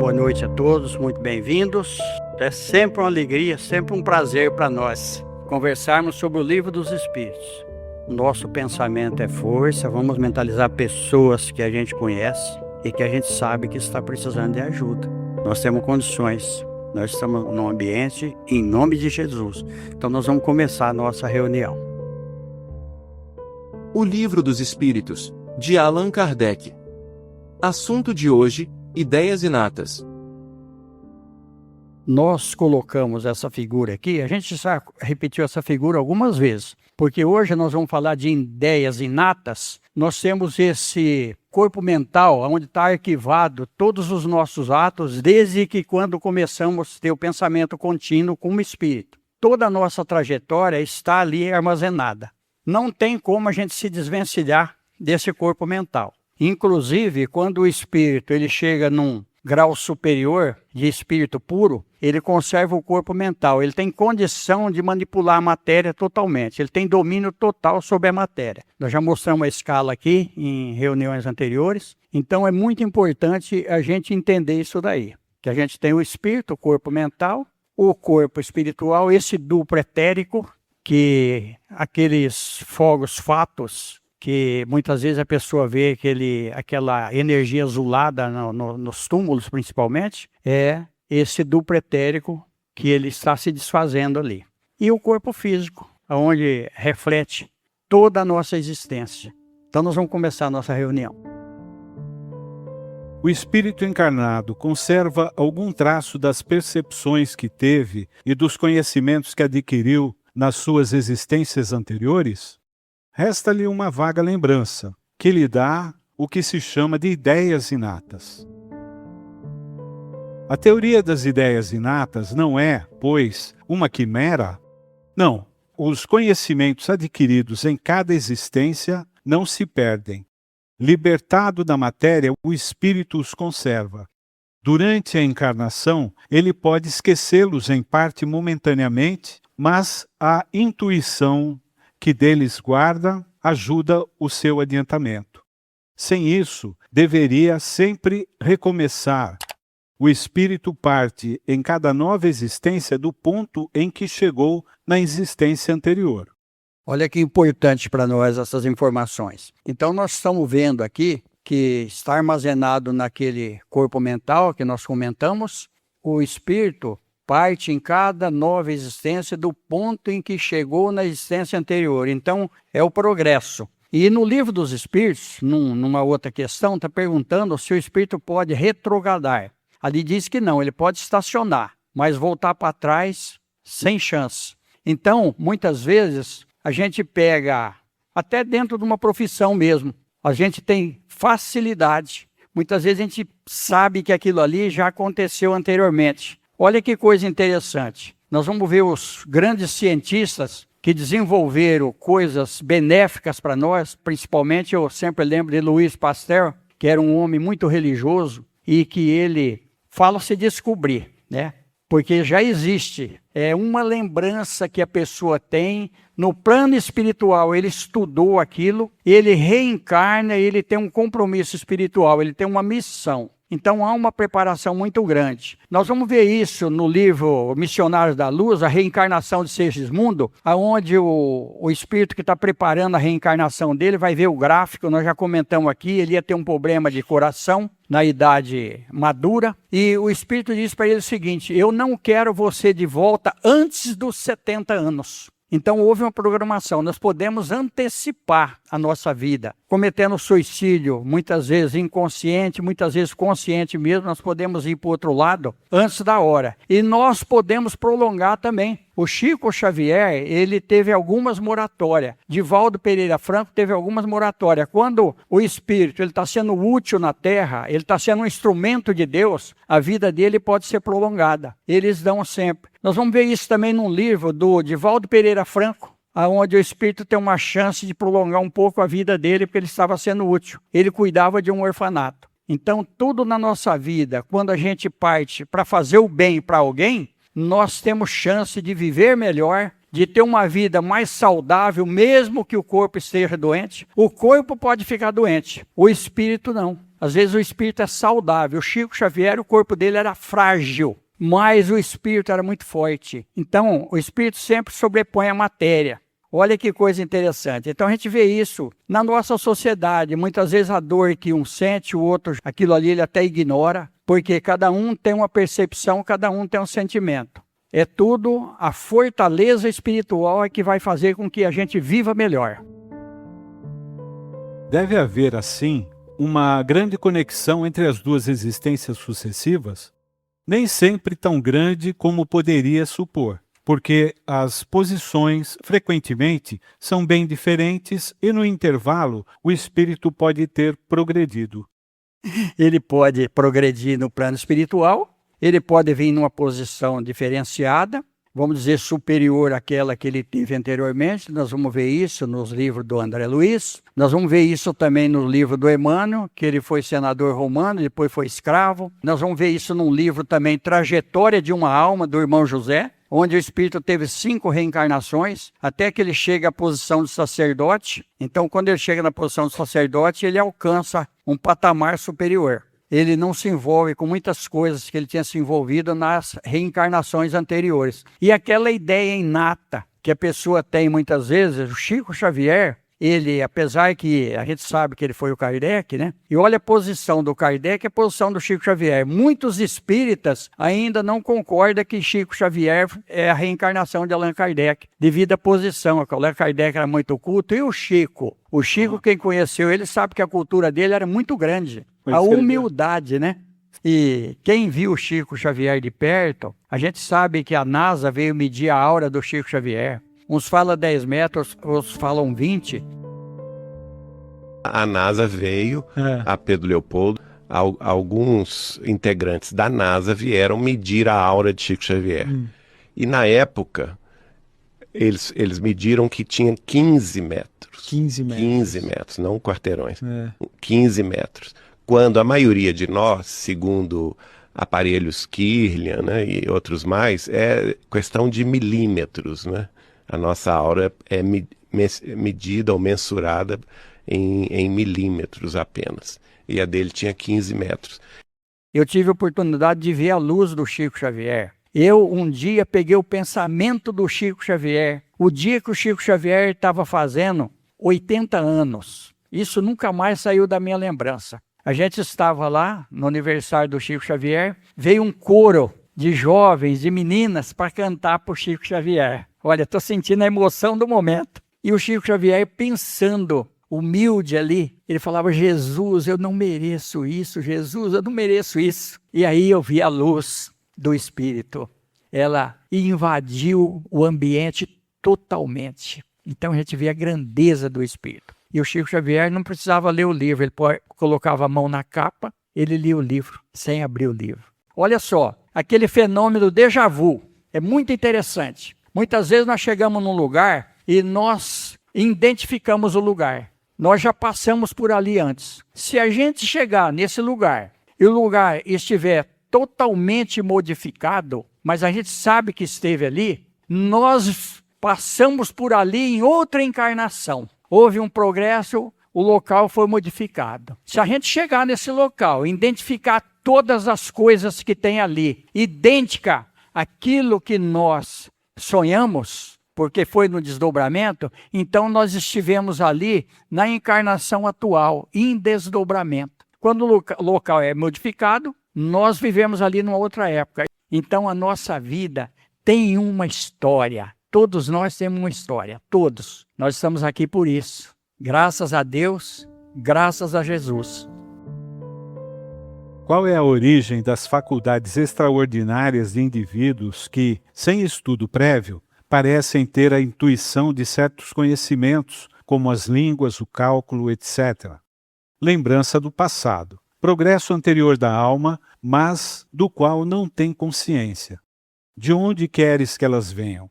boa noite a todos, muito bem-vindos. É sempre uma alegria, sempre um prazer para nós conversarmos sobre o Livro dos Espíritos. Nosso pensamento é força, vamos mentalizar pessoas que a gente conhece e que a gente sabe que está precisando de ajuda. Nós temos condições, nós estamos num ambiente em nome de Jesus. Então nós vamos começar a nossa reunião. O Livro dos Espíritos, de Allan Kardec. Assunto de hoje: ideias inatas. Nós colocamos essa figura aqui, a gente já repetiu essa figura algumas vezes, porque hoje nós vamos falar de ideias inatas. Nós temos esse corpo mental, onde está arquivado todos os nossos atos, desde que quando começamos a ter o pensamento contínuo como espírito. Toda a nossa trajetória está ali armazenada. Não tem como a gente se desvencilhar desse corpo mental. Inclusive, quando o espírito ele chega num grau superior de espírito puro, ele conserva o corpo mental. Ele tem condição de manipular a matéria totalmente. Ele tem domínio total sobre a matéria. Nós já mostramos a escala aqui em reuniões anteriores. Então, é muito importante a gente entender isso daí. Que a gente tem o espírito, o corpo mental, o corpo espiritual, esse duplo etérico, que aqueles fogos fatos, que muitas vezes a pessoa vê aquela energia azulada nos túmulos principalmente, é esse duplo etérico que ele está se desfazendo ali. E o corpo físico, onde reflete toda a nossa existência. Então nós vamos começar a nossa reunião. O espírito encarnado conserva algum traço das percepções que teve e dos conhecimentos que adquiriu nas suas existências anteriores? Resta-lhe uma vaga lembrança, que lhe dá o que se chama de ideias inatas. A teoria das ideias inatas não é, pois, uma quimera. Não, os conhecimentos adquiridos em cada existência não se perdem. Libertado da matéria, o espírito os conserva. Durante a encarnação, ele pode esquecê-los em parte momentaneamente, mas a intuição que deles guarda, ajuda o seu adiantamento. Sem isso, deveria sempre recomeçar. O espírito parte em cada nova existência do ponto em que chegou na existência anterior. Olha que importante para nós essas informações. Então nós estamos vendo aqui que está armazenado naquele corpo mental que nós comentamos, o espírito parte em cada nova existência do ponto em que chegou na existência anterior. Então, é o progresso. E no Livro dos Espíritos, numa outra questão, está perguntando se o espírito pode retrogradar. Ali diz que não, ele pode estacionar, mas voltar para trás sem chance. Então, muitas vezes, a gente pega, até dentro de uma profissão mesmo, a gente tem facilidade. Muitas vezes a gente sabe que aquilo ali já aconteceu anteriormente. Olha que coisa interessante. Nós vamos ver os grandes cientistas que desenvolveram coisas benéficas para nós, principalmente eu sempre lembro de Louis Pasteur, que era um homem muito religioso e que ele fala se descobrir, né? Porque já existe, é uma lembrança que a pessoa tem no plano espiritual, ele estudou aquilo, ele reencarna, ele tem um compromisso espiritual, ele tem uma missão. Então há uma preparação muito grande. Nós vamos ver isso no livro Missionários da Luz, a reencarnação de Segismundo, onde o espírito que está preparando a reencarnação dele vai ver o gráfico, nós já comentamos aqui, ele ia ter um problema de coração na idade madura, e o espírito diz para ele o seguinte: eu não quero você de volta antes dos 70 anos. Então houve uma programação, nós podemos antecipar a nossa vida, cometendo suicídio, muitas vezes inconsciente, muitas vezes consciente mesmo, nós podemos ir para o outro lado antes da hora. E nós podemos prolongar também. O Chico Xavier, ele teve algumas moratórias. Divaldo Pereira Franco teve algumas moratórias. Quando o espírito está sendo útil na Terra, ele está sendo um instrumento de Deus, a vida dele pode ser prolongada. Eles dão sempre. Nós vamos ver isso também num livro do Divaldo Pereira Franco, onde o espírito tem uma chance de prolongar um pouco a vida dele, porque ele estava sendo útil. Ele cuidava de um orfanato. Então, tudo na nossa vida, quando a gente parte para fazer o bem para alguém, nós temos chance de viver melhor, de ter uma vida mais saudável, mesmo que o corpo esteja doente. O corpo pode ficar doente, o espírito não. Às vezes o espírito é saudável. O Chico Xavier, o corpo dele era frágil, mas o espírito era muito forte. Então, o espírito sempre sobrepõe a matéria. Olha que coisa interessante. Então a gente vê isso na nossa sociedade. Muitas vezes a dor que um sente, o outro, aquilo ali ele até ignora, porque cada um tem uma percepção, cada um tem um sentimento. É tudo a fortaleza espiritual que vai fazer com que a gente viva melhor. Deve haver, assim, uma grande conexão entre as duas existências sucessivas, nem sempre tão grande como poderia supor, porque as posições, frequentemente, são bem diferentes e, no intervalo, o espírito pode ter progredido. Ele pode progredir no plano espiritual, ele pode vir numa posição diferenciada, vamos dizer, superior àquela que ele teve anteriormente. Nós vamos ver isso nos livros do André Luiz. Nós vamos ver isso também no livro do Emmanuel, que ele foi senador romano, depois foi escravo. Nós vamos ver isso num livro também, Trajetória de uma Alma, do irmão José, onde o espírito teve 5 reencarnações, até que ele chega à posição de sacerdote. Então, quando ele chega na posição de sacerdote, ele alcança um patamar superior. Ele não se envolve com muitas coisas que ele tinha se envolvido nas reencarnações anteriores. E aquela ideia inata que a pessoa tem muitas vezes, o Chico Xavier, ele, apesar que a gente sabe que ele foi o Kardec, né? E olha a posição do Kardec e a posição do Chico Xavier. Muitos espíritas ainda não concordam que Chico Xavier é a reencarnação de Allan Kardec, devido à posição. Allan Kardec era muito culto. E o Chico? O Chico, quem conheceu ele, sabe que a cultura dele era muito grande. A humildade, né? E quem viu o Chico Xavier de perto, a gente sabe que a NASA veio medir a aura do Chico Xavier. Uns falam 10 metros, outros falam 20. A NASA veio, a Pedro Leopoldo, alguns integrantes da NASA vieram medir a aura de Chico Xavier. E na época, eles mediram que tinha 15 metros. 15 metros. 15 metros, não quarteirões. 15 metros. Quando a maioria de nós, segundo aparelhos Kirlian, né, e outros mais, é questão de milímetros, né? A nossa aura é medida ou mensurada em milímetros apenas. E a dele tinha 15 metros. Eu tive a oportunidade de ver a luz do Chico Xavier. Eu, um dia, peguei o pensamento do Chico Xavier. O dia que o Chico Xavier estava fazendo 80 anos. Isso nunca mais saiu da minha lembrança. A gente estava lá, no aniversário do Chico Xavier, veio um coro de jovens, de meninas, para cantar para o Chico Xavier. Olha, estou sentindo a emoção do momento. E o Chico Xavier pensando, humilde ali, ele falava: Jesus, eu não mereço isso, Jesus, eu não mereço isso. E aí eu vi a luz do Espírito. Ela invadiu o ambiente totalmente. Então a gente vê a grandeza do Espírito. E o Chico Xavier não precisava ler o livro, ele colocava a mão na capa, ele lia o livro, sem abrir o livro. Olha só, aquele fenômeno déjà vu é muito interessante. Muitas vezes nós chegamos num lugar e nós identificamos o lugar. Nós já passamos por ali antes. Se a gente chegar nesse lugar e o lugar estiver totalmente modificado, mas a gente sabe que esteve ali, nós passamos por ali em outra encarnação. Houve um progresso, o local foi modificado. Se a gente chegar nesse local, identificar todas as coisas que tem ali, idêntica àquilo que nós sonhamos, porque foi no desdobramento, então nós estivemos ali na encarnação atual, em desdobramento. Quando o local é modificado, nós vivemos ali numa outra época. Então a nossa vida tem uma história. Todos nós temos uma história, todos. Nós estamos aqui por isso. Graças a Deus, graças a Jesus. Qual é a origem das faculdades extraordinárias de indivíduos que, sem estudo prévio, parecem ter a intuição de certos conhecimentos, como as línguas, o cálculo, etc. Lembrança do passado, progresso anterior da alma, mas do qual não tem consciência. De onde queres que elas venham?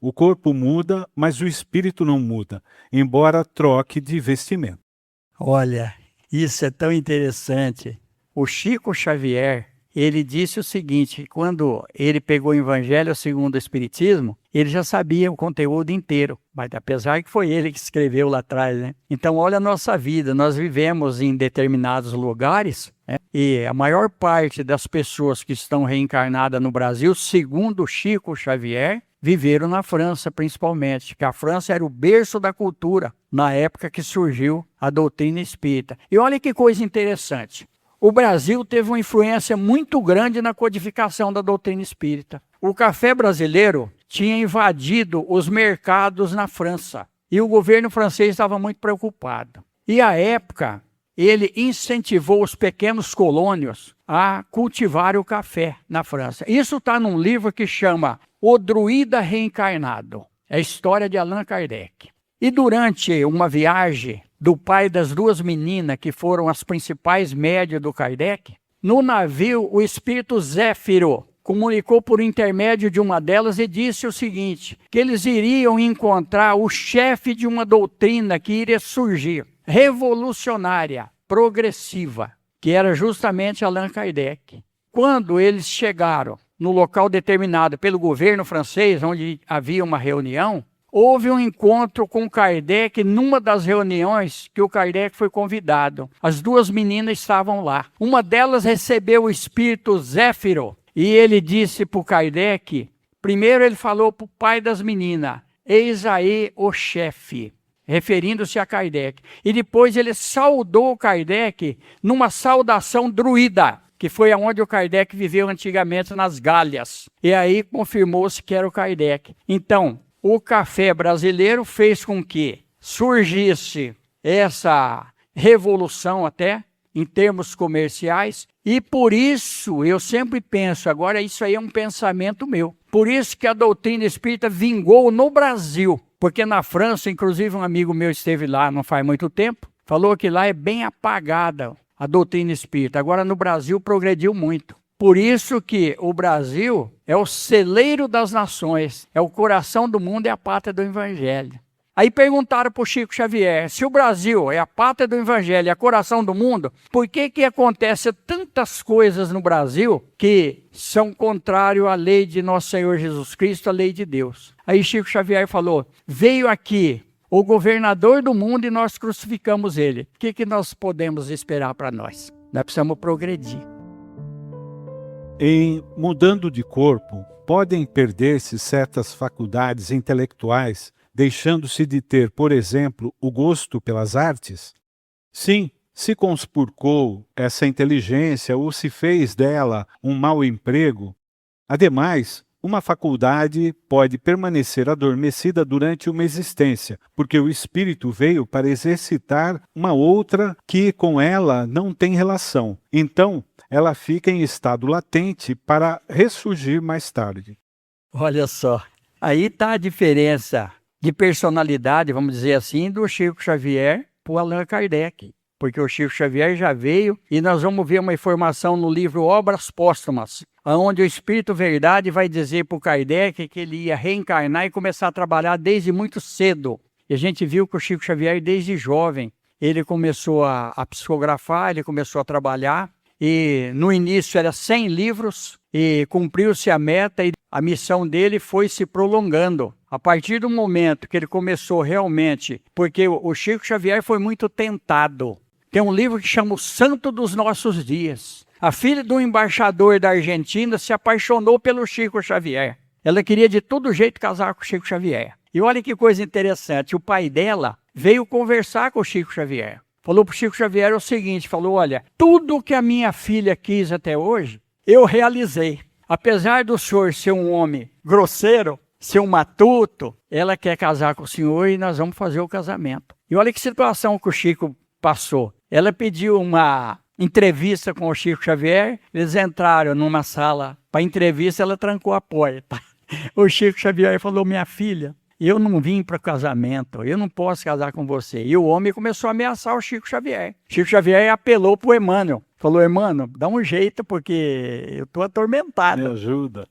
O corpo muda, mas o espírito não muda, embora troque de vestimento. Olha, isso é tão interessante. O Chico Xavier, ele disse o seguinte, quando ele pegou o Evangelho segundo o Espiritismo, ele já sabia o conteúdo inteiro, mas apesar que foi ele que escreveu lá atrás, né? Então olha a nossa vida, nós vivemos em determinados lugares, né? E a maior parte das pessoas que estão reencarnadas no Brasil, segundo Chico Xavier, viveram na França, principalmente, que a França era o berço da cultura na época que surgiu a doutrina espírita. E olha que coisa interessante. O Brasil teve uma influência muito grande na codificação da doutrina espírita. O café brasileiro tinha invadido os mercados na França e o governo francês estava muito preocupado. E à época, ele incentivou os pequenos colônios a cultivar o café na França. Isso está num livro que chama O Druida Reencarnado. É a história de Allan Kardec. E durante uma viagem do pai das duas meninas, que foram as principais médias do Kardec, no navio o espírito Zéfiro comunicou por intermédio de uma delas e disse o seguinte, que eles iriam encontrar o chefe de uma doutrina que iria surgir, revolucionária, progressiva, que era justamente Allan Kardec. Quando eles chegaram no local determinado pelo governo francês, onde havia uma reunião, houve um encontro com Kardec numa das reuniões que o Kardec foi convidado. As duas meninas estavam lá. Uma delas recebeu o espírito Zéfiro e ele disse para o Kardec, primeiro ele falou para o pai das meninas, eis aí o chefe, referindo-se a Kardec. E depois ele saudou Kardec numa saudação druida, que foi onde o Kardec viveu antigamente nas Gálias. E aí confirmou-se que era o Kardec. Então, o café brasileiro fez com que surgisse essa revolução até em termos comerciais e por isso eu sempre penso, agora isso aí é um pensamento meu, por isso que a doutrina espírita vingou no Brasil, porque na França, inclusive um amigo meu esteve lá não faz muito tempo, falou que lá é bem apagada a doutrina espírita, agora no Brasil progrediu muito. Por isso que o Brasil é o celeiro das nações, é o coração do mundo e a pátria do Evangelho. Aí perguntaram para o Chico Xavier, se o Brasil é a pátria do Evangelho, é o coração do mundo, por que acontece tantas coisas no Brasil que são contrárias à lei de nosso Senhor Jesus Cristo, a lei de Deus? Aí Chico Xavier falou, veio aqui o governador do mundo e nós crucificamos ele. O que nós podemos esperar para nós? Nós precisamos progredir. Em mudando de corpo, podem perder-se certas faculdades intelectuais, deixando-se de ter, por exemplo, o gosto pelas artes? Sim, se conspurcou essa inteligência ou se fez dela um mau emprego. Ademais, uma faculdade pode permanecer adormecida durante uma existência, porque o espírito veio para exercitar uma outra que com ela não tem relação. Então, ela fica em estado latente para ressurgir mais tarde. Olha só, aí está a diferença de personalidade, vamos dizer assim, do Chico Xavier para o Allan Kardec. Porque o Chico Xavier já veio e nós vamos ver uma informação no livro Obras Póstumas, onde o Espírito Verdade vai dizer para o Kardec que ele ia reencarnar e começar a trabalhar desde muito cedo. E a gente viu que o Chico Xavier, desde jovem, ele começou a psicografar, ele começou a trabalhar. E no início era 100 livros e cumpriu-se a meta e a missão dele foi se prolongando. A partir do momento que ele começou realmente, porque o Chico Xavier foi muito tentado. Tem um livro que chama O Santo dos Nossos Dias. A filha do embaixador da Argentina se apaixonou pelo Chico Xavier. Ela queria de todo jeito casar com o Chico Xavier. E olha que coisa interessante, o pai dela veio conversar com o Chico Xavier. Falou para o Chico Xavier o seguinte, falou, olha, tudo que a minha filha quis até hoje, eu realizei. Apesar do senhor ser um homem grosseiro, ser um matuto, ela quer casar com o senhor e nós vamos fazer o casamento. E olha que situação que o Chico passou. Ela pediu uma entrevista com o Chico Xavier, eles entraram numa sala para entrevista, ela trancou a porta. O Chico Xavier falou, minha filha, eu não vim para o casamento, eu não posso casar com você. E o homem começou a ameaçar o Chico Xavier. Chico Xavier apelou para o Emmanuel. Falou, Emmanuel, dá um jeito porque eu estou atormentado. Me ajuda.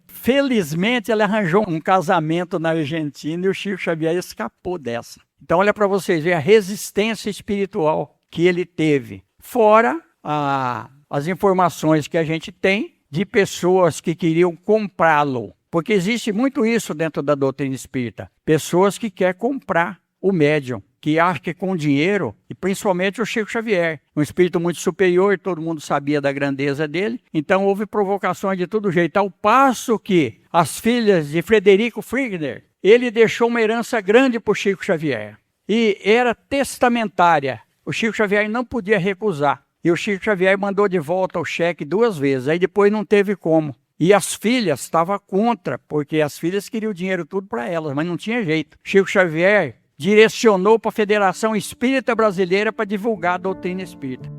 Felizmente, ela arranjou um casamento na Argentina e o Chico Xavier escapou dessa. Então, olha para vocês verem a resistência espiritual que ele teve. Fora a as informações que a gente tem de pessoas que queriam comprá-lo. Porque existe muito isso dentro da doutrina espírita. Pessoas que querem comprar o médium, que acham que com dinheiro, e principalmente o Chico Xavier, um espírito muito superior, todo mundo sabia da grandeza dele, então houve provocações de todo jeito, ao passo que as filhas de Frederico Fligner, ele deixou uma herança grande para o Chico Xavier, e era testamentária, o Chico Xavier não podia recusar, e o Chico Xavier mandou de volta o cheque 2 vezes, aí depois não teve como. E as filhas estavam contra, porque as filhas queriam o dinheiro tudo para elas, mas não tinha jeito. Chico Xavier direcionou para a Federação Espírita Brasileira para divulgar a doutrina espírita.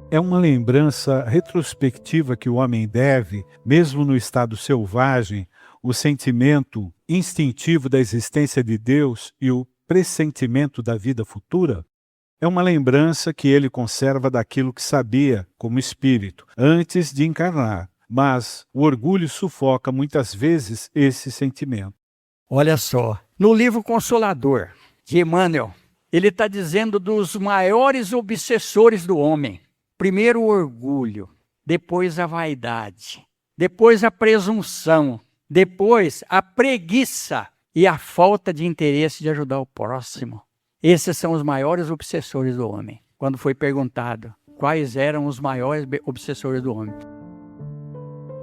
É uma lembrança retrospectiva que o homem deve, mesmo no estado selvagem, o sentimento instintivo da existência de Deus e o pressentimento da vida futura? É uma lembrança que ele conserva daquilo que sabia como espírito, antes de encarnar. Mas o orgulho sufoca muitas vezes esse sentimento. Olha só, no livro Consolador, de Emmanuel, ele está dizendo dos maiores obsessores do homem. Primeiro o orgulho, depois a vaidade, depois a presunção, depois a preguiça e a falta de interesse de ajudar o próximo. Esses são os maiores obsessores do homem. Quando foi perguntado quais eram os maiores obsessores do homem.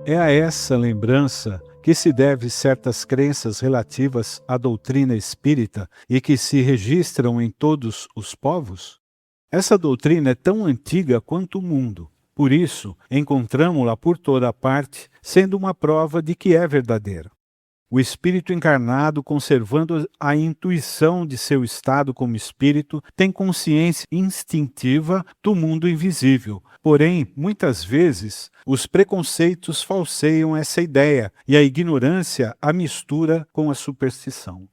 É a essa lembrança que se deve certas crenças relativas à doutrina espírita e que se registram em todos os povos? Essa doutrina é tão antiga quanto o mundo. Por isso, encontramo-la por toda parte, sendo uma prova de que é verdadeira. O espírito encarnado, conservando a intuição de seu estado como espírito, tem consciência instintiva do mundo invisível. Porém, muitas vezes, os preconceitos falseiam essa ideia e a ignorância a mistura com a superstição.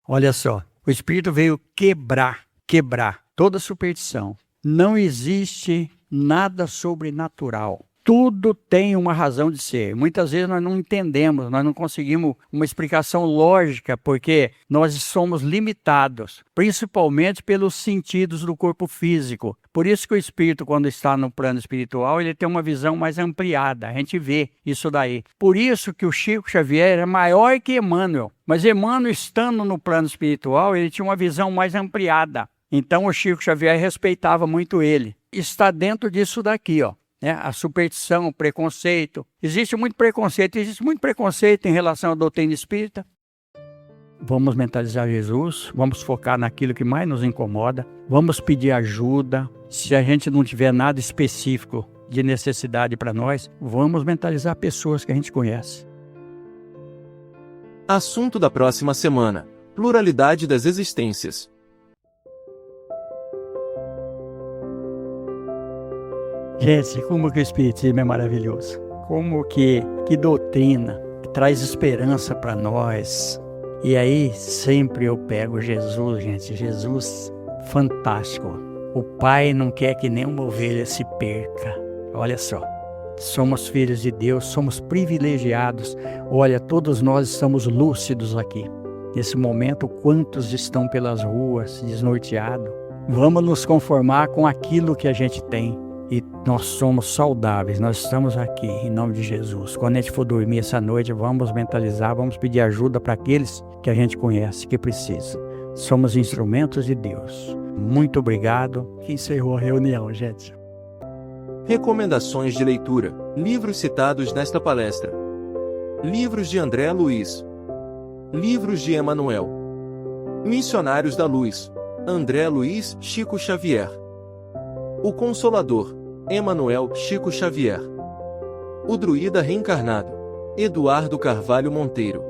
Olha só, o espírito veio quebrar toda superstição. Não existe nada sobrenatural. Tudo tem uma razão de ser. Muitas vezes nós não entendemos, nós não conseguimos uma explicação lógica, porque nós somos limitados, principalmente pelos sentidos do corpo físico. Por isso que o espírito, quando está no plano espiritual, ele tem uma visão mais ampliada. A gente vê isso daí. Por isso que o Chico Xavier é maior que Emmanuel. Mas Emmanuel, estando no plano espiritual, ele tinha uma visão mais ampliada. Então o Chico Xavier respeitava muito ele. Está dentro disso daqui, ó. A superstição, o preconceito. Existe muito preconceito em relação à doutrina espírita. Vamos mentalizar Jesus, vamos focar naquilo que mais nos incomoda, vamos pedir ajuda. Se a gente não tiver nada específico de necessidade para nós, vamos mentalizar pessoas que a gente conhece. Assunto da próxima semana: pluralidade das existências. Gente, como que o Espiritismo é maravilhoso. Como que doutrina, que traz esperança para nós. E aí sempre eu pego Jesus, gente. Jesus, fantástico. O Pai não quer que nenhuma ovelha se perca. Olha só, somos filhos de Deus, somos privilegiados. Olha, todos nós estamos lúcidos aqui. Nesse momento, quantos estão pelas ruas, desnorteados? Vamos nos conformar com aquilo que a gente tem. E nós somos saudáveis, nós estamos aqui, em nome de Jesus. Quando a gente for dormir essa noite, vamos mentalizar, vamos pedir ajuda para aqueles que a gente conhece, que precisam. Somos instrumentos de Deus. Muito obrigado. Que encerrou a reunião, gente. Recomendações de leitura. Livros citados nesta palestra: livros de André Luiz, livros de Emmanuel, Missionários da Luz, André Luiz, Chico Xavier, O Consolador, Emmanuel, Chico Xavier, O Druida Reencarnado, Eduardo Carvalho Monteiro,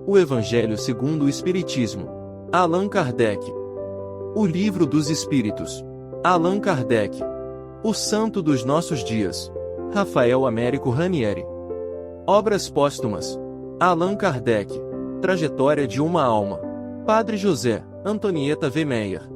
O Evangelho segundo o Espiritismo, Allan Kardec, O Livro dos Espíritos, Allan Kardec, O Santo dos Nossos Dias, Rafael Américo Ranieri. Obras póstumas: Allan Kardec, Trajetória de uma Alma, Padre José, Antonieta V. Meyer.